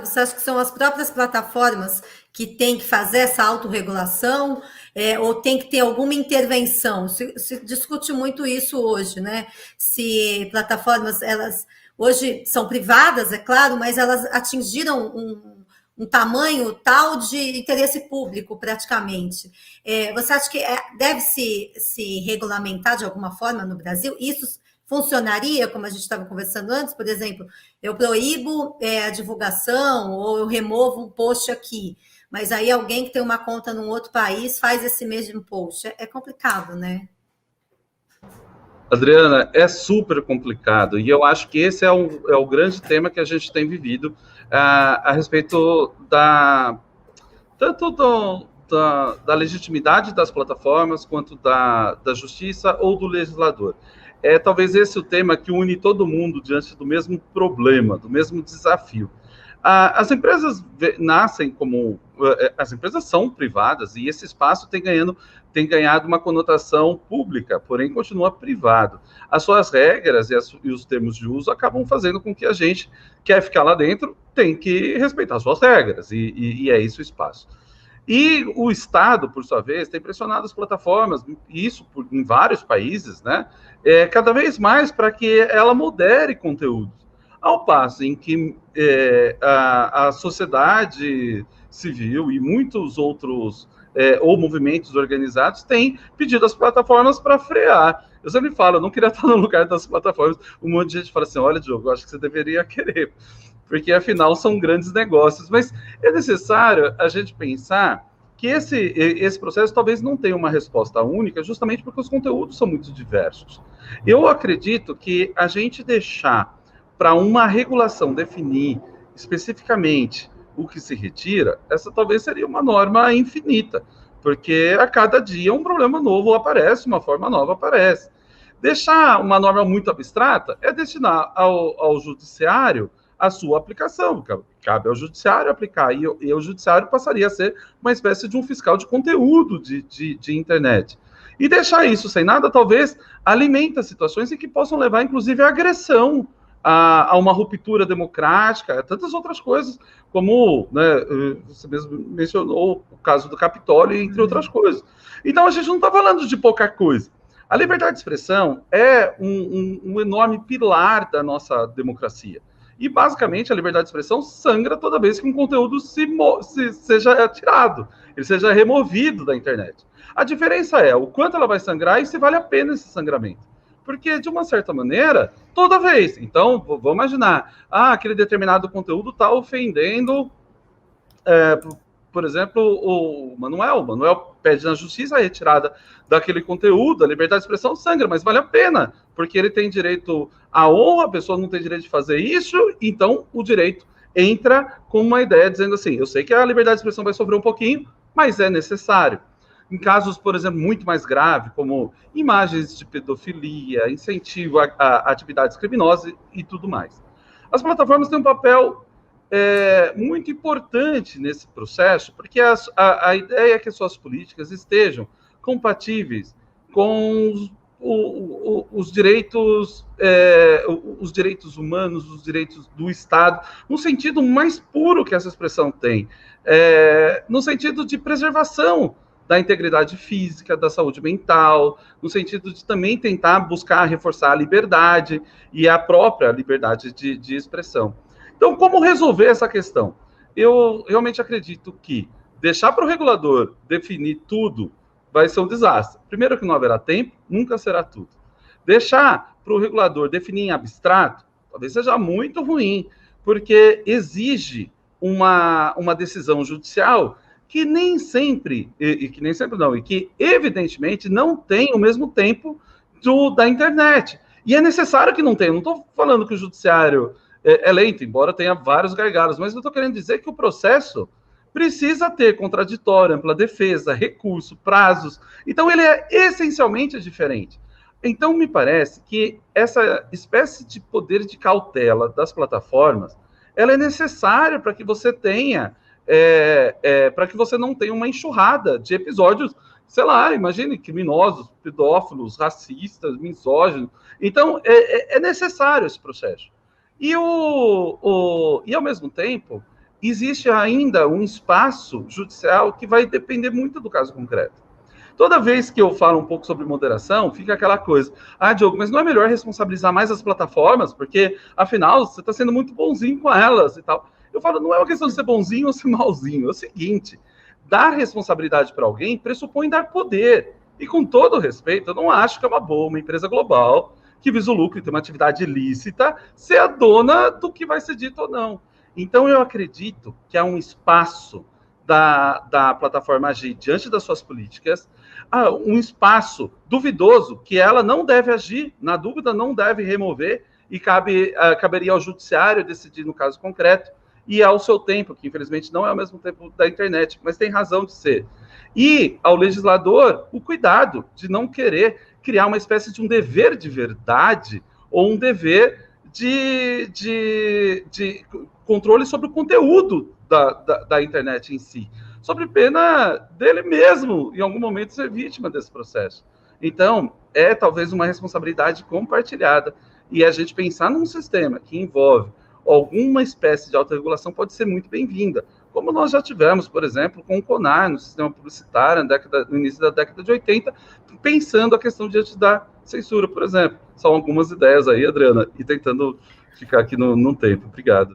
Você acha que são as próprias plataformas que têm que fazer essa autorregulação, ou tem que ter alguma intervenção? Se discute muito isso hoje, né? Se plataformas, elas hoje são privadas, é claro, mas elas atingiram um tamanho tal de interesse público, praticamente. Você acha que deve se regulamentar de alguma forma no Brasil? Isso funcionaria, como a gente estava conversando antes, por exemplo, eu proíbo a divulgação ou eu removo um post aqui, mas aí alguém que tem uma conta num outro país faz esse mesmo post. É complicado, né? Adriana, é super complicado e eu acho que esse é o grande tema que a gente tem vivido a respeito tanto da legitimidade das plataformas quanto da justiça ou do legislador. É talvez esse o tema que une todo mundo diante do mesmo problema, do mesmo desafio. As empresas nascem como... As empresas são privadas e esse espaço tem ganhado uma conotação pública, porém continua privado. As suas regras e os termos de uso acabam fazendo com que a gente quer ficar lá dentro, tem que respeitar as suas regras, e é isso o espaço. E o Estado, por sua vez, tem pressionado as plataformas, isso em vários países, né? Cada vez mais para que ela modere conteúdos. Ao passo em que a sociedade civil e muitos outros ou movimentos organizados têm pedido às plataformas para frear. Eu sempre falo, eu não queria estar no lugar das plataformas. Um monte de gente fala assim, olha, Diogo, eu acho que você deveria querer, porque afinal são grandes negócios. Mas é necessário a gente pensar que esse processo talvez não tenha uma resposta única, justamente porque os conteúdos são muito diversos. Eu acredito que a gente deixar para uma regulação definir especificamente o que se retira, essa talvez seria uma norma infinita, porque a cada dia um problema novo aparece, uma forma nova aparece. Deixar uma norma muito abstrata é destinar ao judiciário a sua aplicação. Cabe ao judiciário aplicar, e o judiciário passaria a ser uma espécie de um fiscal de conteúdo de internet. E deixar isso sem nada, talvez, alimenta situações em que possam levar, inclusive, à agressão, a uma ruptura democrática, a tantas outras coisas, como, né, você mesmo mencionou o caso do Capitólio, entre outras coisas. Então, a gente não está falando de pouca coisa. A liberdade de expressão é um enorme pilar da nossa democracia. E, basicamente, a liberdade de expressão sangra toda vez que um conteúdo seja tirado, ele seja removido da internet. A diferença é o quanto ela vai sangrar e se vale a pena esse sangramento. Porque, de uma certa maneira, toda vez. Então, vamos imaginar, aquele determinado conteúdo está ofendendo, por exemplo, o Manuel. O Manuel pede na justiça a retirada daquele conteúdo, a liberdade de expressão sangra, mas vale a pena, porque ele tem direito à honra, a pessoa não tem direito de fazer isso, então o direito entra com uma ideia dizendo assim, eu sei que a liberdade de expressão vai sofrer um pouquinho, mas é necessário. Em casos, por exemplo, muito mais graves, como imagens de pedofilia, incentivo a atividades criminosas e tudo mais. As plataformas têm um papel muito importante nesse processo, porque a ideia é que suas políticas estejam compatíveis com os direitos humanos, os direitos do Estado, no sentido mais puro que essa expressão tem, no sentido de preservação da integridade física, da saúde mental, no sentido de também tentar buscar reforçar a liberdade e a própria liberdade de expressão. Então, como resolver essa questão? Eu realmente acredito que deixar para o regulador definir tudo vai ser um desastre. Primeiro que não haverá tempo, nunca será tudo. Deixar para o regulador definir em abstrato, talvez seja muito ruim, porque exige uma decisão judicial que nem sempre, e que evidentemente não tem o mesmo tempo da internet. E é necessário que não tenha. Não estou falando que o judiciário é lento, embora tenha vários gargalos, mas eu estou querendo dizer que o processo precisa ter contraditório, ampla defesa, recurso, prazos. Então, ele é essencialmente diferente. Então, me parece que essa espécie de poder de cautela das plataformas, ela é necessária para que você tenha, para que você não tenha uma enxurrada de episódios, sei lá, imagine, criminosos, pedófilos, racistas, misóginos. Então, é necessário esse processo. E ao mesmo tempo, existe ainda um espaço judicial que vai depender muito do caso concreto. Toda vez que eu falo um pouco sobre moderação, fica aquela coisa, Diogo, mas não é melhor responsabilizar mais as plataformas? Porque, afinal, você está sendo muito bonzinho com elas e tal. Eu falo, não é uma questão de ser bonzinho ou ser malzinho, é o seguinte, dar responsabilidade para alguém pressupõe dar poder. E com todo respeito, eu não acho que é uma boa uma empresa global que visa o lucro e tem uma atividade ilícita ser a dona do que vai ser dito ou não. Então, eu acredito que há um espaço da plataforma agir diante das suas políticas, um espaço duvidoso que ela não deve agir, na dúvida não deve remover, e caberia ao judiciário decidir no caso concreto, e ao seu tempo, que infelizmente não é o mesmo tempo da internet, mas tem razão de ser. E ao legislador, o cuidado de não querer criar uma espécie de um dever de verdade, ou um dever de controle sobre o conteúdo da internet em si, sobre pena dele mesmo, em algum momento, ser vítima desse processo. Então, é talvez uma responsabilidade compartilhada. E a gente pensar num sistema que envolve alguma espécie de autorregulação pode ser muito bem-vinda, como nós já tivemos, por exemplo, com o CONAR, no sistema publicitário, no início da década de 80, pensando a questão diante da censura, por exemplo. São algumas ideias aí, Adriana, e tentando ficar aqui no tempo. Obrigado.